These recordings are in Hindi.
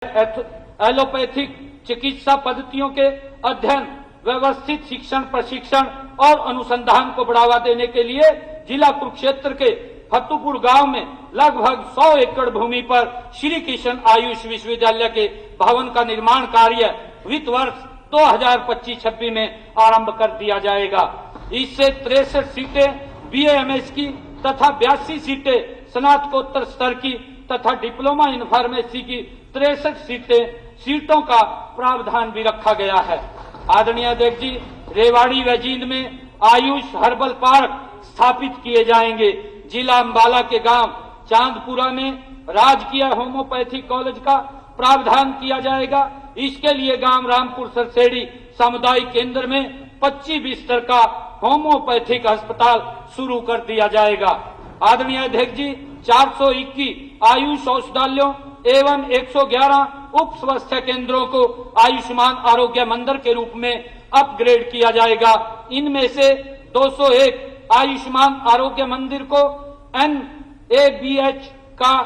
एलोपैथिक चिकित्सा पद्धतियों के अध्ययन, व्यवस्थित शिक्षण, प्रशिक्षण और अनुसंधान को बढ़ावा देने के लिए जिला कुरुक्षेत्र के फतुपुर गांव में लगभग 100 एकड़ भूमि पर श्री कृष्ण आयुष विश्वविद्यालय के भवन का निर्माण कार्य वित्त वर्ष 2025-26 में आरंभ कर दिया जाएगा। इससे 63 सीटें BAMS की तथा 82 सीटें स्नातकोत्तर स्तर की तथा डिप्लोमा इन फार्मेसी की 63 सीटों का प्रावधान भी रखा गया है। आदरणीय अध्यक्ष जी, रेवाड़ी व जींद में आयुष हर्बल पार्क स्थापित किए जाएंगे। जिला अंबाला के गांव चांदपुरा में राजकीय होम्योपैथिक कॉलेज का प्रावधान किया जाएगा। इसके लिए गांव रामपुर सरसेड़ी सामुदायिक केंद्र में 25 बिस्तर का होम्योपैथिक अस्पताल शुरू कर दिया जाएगा। आदरणीय अध्यक्ष जी, 421 आयुष औषधालयों एवं 111 उप स्वास्थ्य केंद्रों को आयुष्मान आरोग्य मंदिर के रूप में अपग्रेड किया जाएगा। इनमें से 201 आयुष्मान आरोग्य मंदिर को NABH का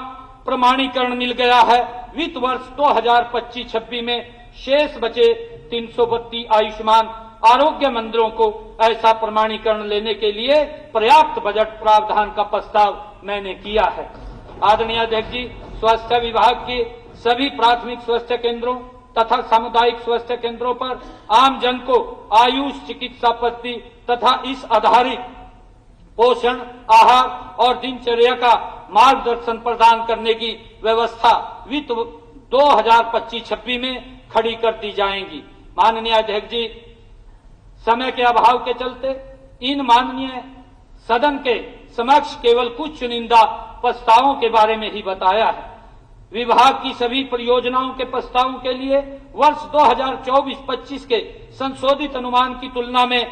प्रमाणीकरण मिल गया है। वित्त वर्ष 2025-26 में शेष बचे 332 आयुष्मान आरोग्य मंदिरों को ऐसा प्रमाणीकरण लेने के लिए पर्याप्त बजट प्रावधान का प्रस्ताव मैंने किया है। आदरणीय अध्यक्ष जी, स्वास्थ्य विभाग के सभी प्राथमिक स्वास्थ्य केंद्रों तथा सामुदायिक स्वास्थ्य केंद्रों पर आम जन को आयुष चिकित्सा पद्धति तथा इस आधारित पोषण, आहार और दिनचर्या का मार्गदर्शन प्रदान करने की व्यवस्था वित्त 2025-26 में खड़ी कर दी जाएगी। माननीय अध्यक्ष जी, समय के अभाव के चलते इन माननीय सदन के समक्ष केवल कुछ चुनिंदा प्रस्तावों के बारे में ही बताया है। विभाग की सभी परियोजनाओं के प्रस्तावों के लिए वर्ष 2024-25 के संशोधित अनुमान की तुलना में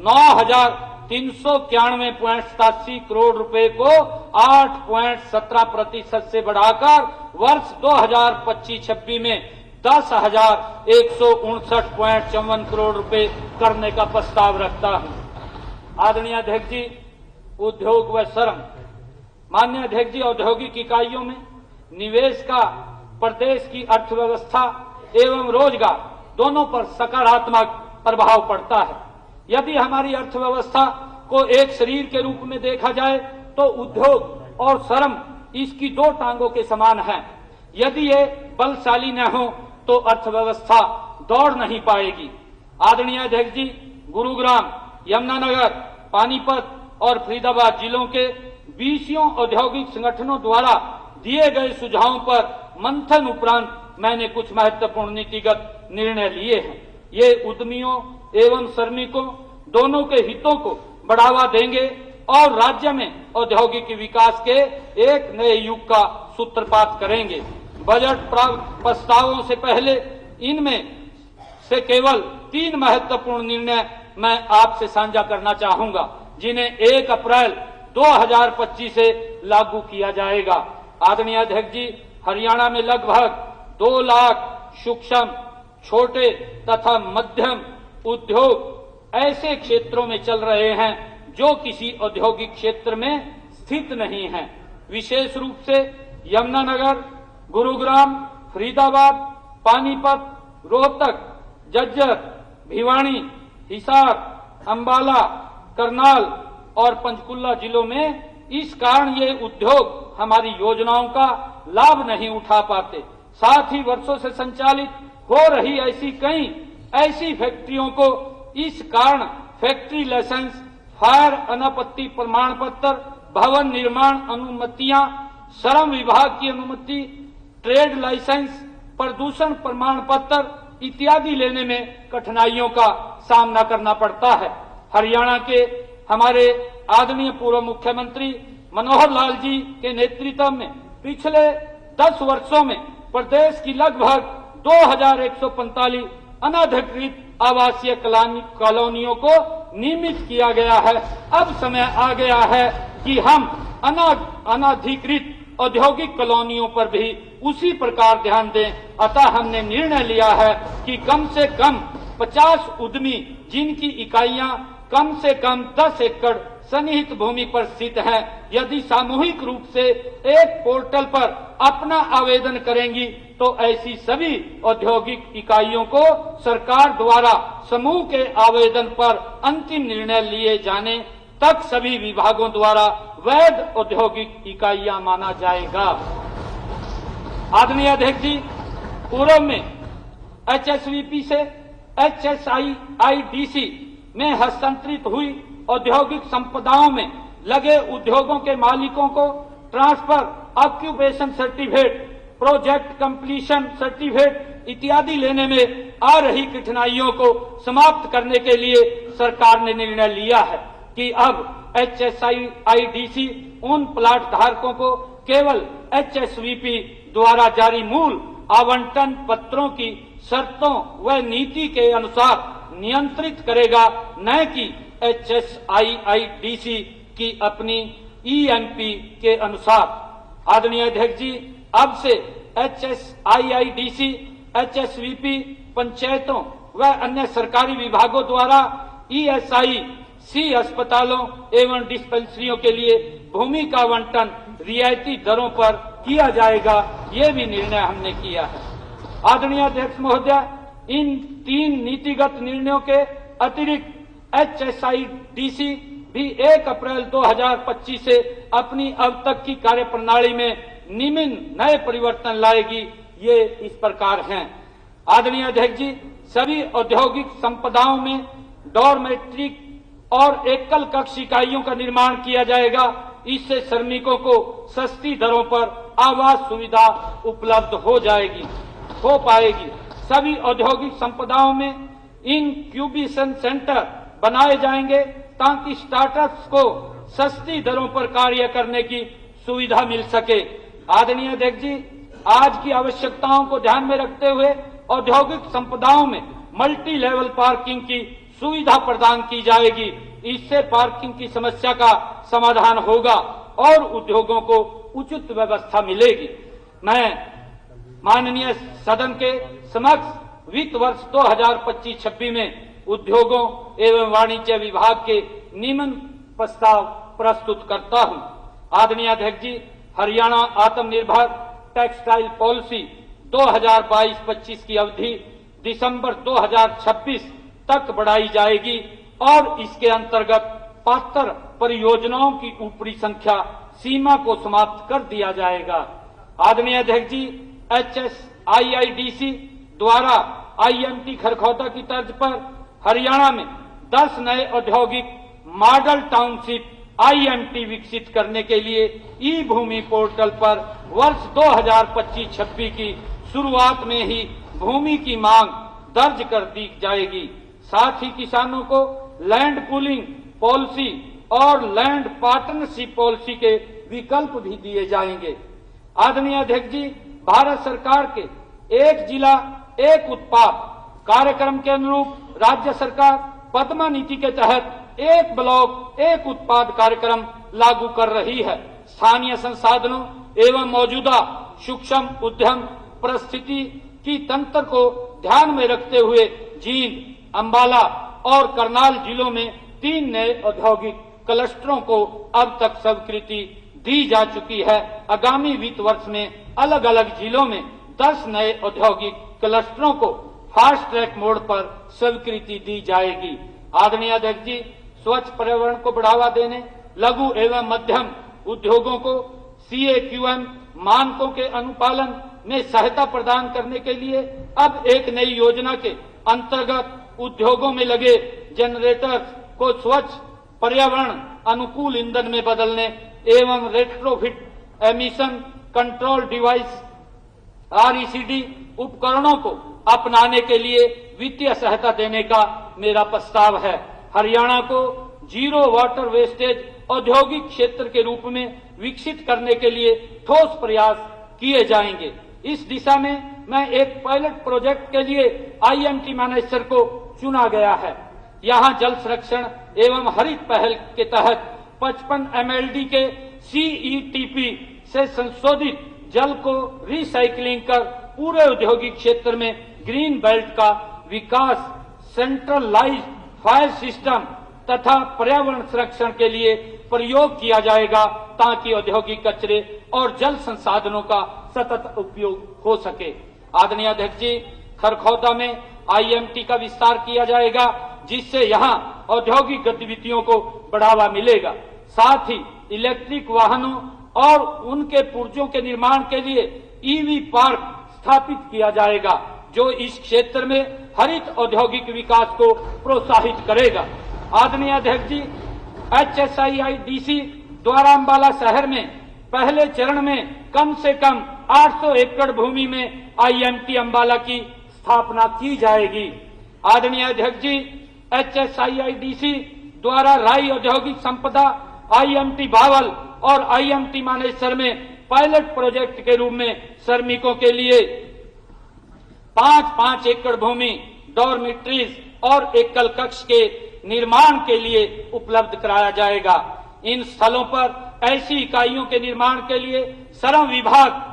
9,391.87 करोड़ रुपए को 8.17% से बढ़ाकर वर्ष 2025-26 में 10,159.54 करोड़ रुपए करने का प्रस्ताव रखता हूं। आदरणीय अध्यक्ष जी, उद्योग व श्रम, माननीय अध्यक्ष जी, औद्योगिक इकाइयों में निवेश का प्रदेश की अर्थव्यवस्था एवं रोजगार दोनों पर सकारात्मक प्रभाव पड़ता है। यदि हमारी अर्थव्यवस्था को एक शरीर के रूप में देखा जाए तो उद्योग और श्रम इसकी दो टांगों के समान है। यदि ये बलशाली न हो तो अर्थव्यवस्था दौड़ नहीं पाएगी। आदरणीय अध्यक्ष जी, गुरुग्राम, यमुनानगर, पानीपत और फरीदाबाद जिलों के 20 औद्योगिक संगठनों द्वारा दिए गए सुझावों पर मंथन उपरांत मैंने कुछ महत्वपूर्ण नीतिगत निर्णय लिए हैं। ये उद्यमियों एवं श्रमिकों दोनों के हितों को बढ़ावा देंगे और राज्य में औद्योगिक विकास के एक नए युग का सूत्रपात करेंगे। बजट प्रस्तावों से पहले इनमें से केवल 3 महत्वपूर्ण निर्णय मैं आपसे साझा करना चाहूंगा, जिन्हें 1 अप्रैल 2025 से लागू किया जाएगा। आदरणीय अध्यक्ष जी, हरियाणा में लगभग 2 लाख सूक्ष्म, छोटे तथा मध्यम उद्योग ऐसे क्षेत्रों में चल रहे हैं जो किसी औद्योगिक क्षेत्र में स्थित नहीं हैं। विशेष रूप से यमुनानगर, गुरुग्राम, फरीदाबाद, पानीपत, रोहतक, झज्जर, भिवानी, हिसार, अंबाला, करनाल और पंचकुला जिलों में इस कारण ये उद्योग हमारी योजनाओं का लाभ नहीं उठा पाते। साथ ही वर्षों से संचालित हो रही ऐसी फैक्ट्रियों को इस कारण फैक्ट्री लाइसेंस, फायर अनापत्ति प्रमाण पत्र, भवन निर्माण अनुमतियां, श्रम विभाग की अनुमति, ट्रेड लाइसेंस, प्रदूषण प्रमाण पत्र इत्यादि लेने में कठिनाइयों का सामना करना पड़ता है। हरियाणा के हमारे आदरणीय पूर्व मुख्यमंत्री मनोहर लाल जी के नेतृत्व में पिछले 10 वर्षों में प्रदेश की लगभग 2145 अनधिकृत आवासीय कॉलोनियों को निर्मित किया गया है। अब समय आ गया है कि हम अनधिकृत औद्योगिक कॉलोनियों पर भी उसी प्रकार ध्यान दें। अतः हमने निर्णय लिया है कि कम से कम 50 उद्यमी जिनकी इकाइयां कम से कम 10 एकड़ सन्निहित भूमि पर स्थित हैं, यदि सामूहिक रूप से एक पोर्टल पर अपना आवेदन करेंगी तो ऐसी सभी औद्योगिक इकाइयों को सरकार द्वारा समूह के आवेदन पर अंतिम निर्णय लिए जाने तक सभी विभागों द्वारा वैध औद्योगिक इकाइयां माना जाएगा। आदरणीय अध्यक्ष जी, पूर्व में HSVP से HSIIDC में हस्तांतरित हुई औद्योगिक संपदाओं में लगे उद्योगों के मालिकों को transfer occupation certificate, project completion certificate इत्यादि लेने में आ रही कठिनाइयों को समाप्त करने के लिए सरकार ने निर्णय लिया है कि अब HSIIDC उन प्लाट धारकों को केवल HSVP द्वारा जारी मूल आवंटन पत्रों की शर्तों व नीति के अनुसार नियंत्रित करेगा, न कि HSIIDC की अपनी EMP के अनुसार। आदरणीय अध्यक्ष जी, अब से HSIIDC, HSVP पंचायतों व अन्य सरकारी विभागों द्वारा ESIC अस्पतालों एवं डिस्पेंसरियों के लिए भूमि का आवंटन रियायती दरों पर किया जाएगा, ये भी निर्णय हमने किया है। आदरणीय अध्यक्ष महोदय, इन 3 नीतिगत निर्णयों के अतिरिक्त HSIDC भी 1 अप्रैल 2025 से अपनी अब तक की कार्यप्रणाली में निम्न नए परिवर्तन लाएगी। ये इस प्रकार हैं। आदरणीय अध्यक्ष जी, सभी औद्योगिक संपदाओं में डॉर्मेट्री और एकल कक्ष इकाइयों का निर्माण किया जाएगा। इससे श्रमिकों को सस्ती दरों पर आवास सुविधा उपलब्ध हो पाएगी। सभी औद्योगिक संपदाओं में इंक्यूबेशन सेंटर बनाए जाएंगे ताकि स्टार्टअप्स को सस्ती दरों पर कार्य करने की सुविधा मिल सके। आदरणीय अध्यक्ष जी, आज की आवश्यकताओं को ध्यान में रखते हुए औद्योगिक संपदाओं में मल्टी लेवल पार्किंग की सुविधा प्रदान की जाएगी। इससे पार्किंग की समस्या का समाधान होगा और उद्योगों को उचित व्यवस्था मिलेगी। मैं माननीय सदन के समक्ष वित्त वर्ष 2025-26 में उद्योगों एवं वाणिज्य विभाग के निम्न प्रस्ताव प्रस्तुत करता हूं। आदरणीय अध्यक्ष जी, हरियाणा आत्मनिर्भर टेक्सटाइल पॉलिसी 2022-25 की अवधि दिसंबर 2026 तक बढ़ाई जाएगी और इसके अंतर्गत पात्र परियोजनाओं की ऊपरी संख्या सीमा को समाप्त कर दिया जाएगा। आदरणीय अध्यक्ष जी, HSIIDC द्वारा IMT खरखौदा की तर्ज पर हरियाणा में 10 नए औद्योगिक मॉडल टाउनशिप IMT विकसित करने के लिए ई भूमि पोर्टल पर वर्ष 2025-26 की शुरुआत में ही भूमि की मांग दर्ज कर दी जाएगी। साथ ही किसानों को लैंड पूलिंग पॉलिसी और लैंड पार्टनरशिप पॉलिसी के विकल्प भी दिए जाएंगे। आदरणीय अध्यक्ष जी, भारत सरकार के एक जिला एक उत्पाद कार्यक्रम के अनुरूप राज्य सरकार पद्मा नीति के तहत एक ब्लॉक एक उत्पाद कार्यक्रम लागू कर रही है। स्थानीय संसाधनों एवं मौजूदा सूक्ष्म उद्यम परिस्थिति की तंत्र को ध्यान में रखते हुए जींद, अंबाला और करनाल जिलों में 3 नए औद्योगिक क्लस्टरों को अब तक स्वीकृति दी जा चुकी है। आगामी वित्त वर्ष में अलग अलग जिलों में 10 नए औद्योगिक क्लस्टरों को फास्ट ट्रैक मोड पर स्वीकृति दी जाएगी। आदरणीय अध्यक्ष जी, स्वच्छ पर्यावरण को बढ़ावा देने, लघु एवं मध्यम उद्योगों को CAQM मानकों के अनुपालन में सहायता प्रदान करने के लिए अब एक नई योजना के अंतर्गत उद्योगों में लगे जनरेटर को स्वच्छ पर्यावरण अनुकूल ईंधन में बदलने एवं retrofit emission control device RECD उपकरणों को अपनाने के लिए वित्तीय सहायता देने का मेरा प्रस्ताव है। हरियाणा को जीरो वाटर वेस्टेज औद्योगिक क्षेत्र के रूप में विकसित करने के लिए ठोस प्रयास किए जाएंगे। इस दिशा में मैं एक पायलट प्रोजेक्ट के लिए IMT मैनेजर को चुना गया है। यहां जल संरक्षण एवं हरित पहल के तहत 55 MLD के CETP से संशोधित जल को रिसाइकलिंग कर पूरे औद्योगिक क्षेत्र में ग्रीन बेल्ट का विकास, सेंट्रलाइज्ड फायर सिस्टम तथा पर्यावरण संरक्षण के लिए प्रयोग किया जाएगा, ताकि औद्योगिक कचरे और जल संसाधनों का सतत उपयोग हो सके। आदरणीय अध्यक्ष जी, खरखौदा में IMT का विस्तार किया जाएगा, जिससे यहाँ औद्योगिक गतिविधियों को बढ़ावा मिलेगा। साथ ही इलेक्ट्रिक वाहनों और उनके पुर्जों के निर्माण के लिए EV पार्क स्थापित किया जाएगा, जो इस क्षेत्र में हरित औद्योगिक विकास को प्रोत्साहित करेगा। आदरणीय अध्यक्ष जी, HSIIDC द्वारा अम्बाला शहर में पहले चरण में कम से कम 800 एकड़ भूमि में IMT अम्बाला की स्थापना की जाएगी। आदरणीय अध्यक्ष जी, HSIIDC द्वारा राई औद्योगिक संपदा IMT भावल और IMT मानेसर में पायलट प्रोजेक्ट के रूप में श्रमिकों के लिए 5-5 एकड़ भूमि डॉर्मिट्रीज और एकल कक्ष के निर्माण के लिए उपलब्ध कराया जाएगा। इन स्थलों पर ऐसी इकाइयों के निर्माण के लिए श्रम विभाग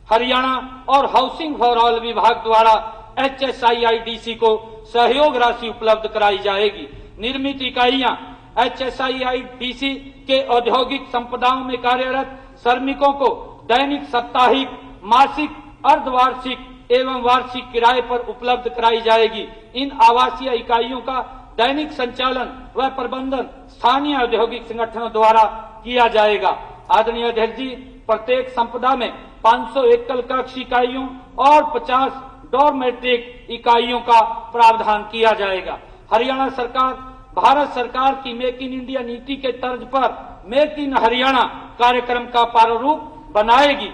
हरियाणा और हाउसिंग फॉर ऑल विभाग द्वारा HSIIDC को सहयोग राशि उपलब्ध कराई जाएगी। निर्मित इकाइयां HSIIDC के औद्योगिक संपदाओं में कार्यरत श्रमिकों को दैनिक, साप्ताहिक, मासिक, अर्धवार्षिक एवं वार्षिक किराए पर उपलब्ध कराई जाएगी। इन आवासीय इकाइयों का दैनिक संचालन व प्रबंधन स्थानीय औद्योगिक संगठनों द्वारा किया जाएगा। आदरणीय अध्यक्ष जी, प्रत्येक संपदा में 500 एकल कक्ष इकाइयों और 50 डॉर्मेट्रिक इकाइयों का प्रावधान किया जाएगा। हरियाणा सरकार भारत सरकार की मेक इन इंडिया नीति के तर्ज पर मेक इन हरियाणा कार्यक्रम का प्रारूप बनाएगी,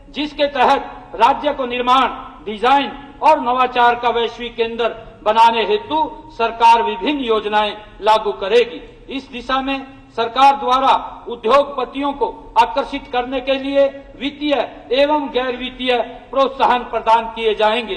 जिसके तहत राज्य को निर्माण, डिजाइन और नवाचार का वैश्विक केंद्र बनाने हेतु सरकार विभिन्न योजनाएं लागू करेगी। इस दिशा में सरकार द्वारा उद्योगपतियों को आकर्षित करने के लिए वित्तीय एवं गैर वित्तीय प्रोत्साहन प्रदान किए जाएंगे।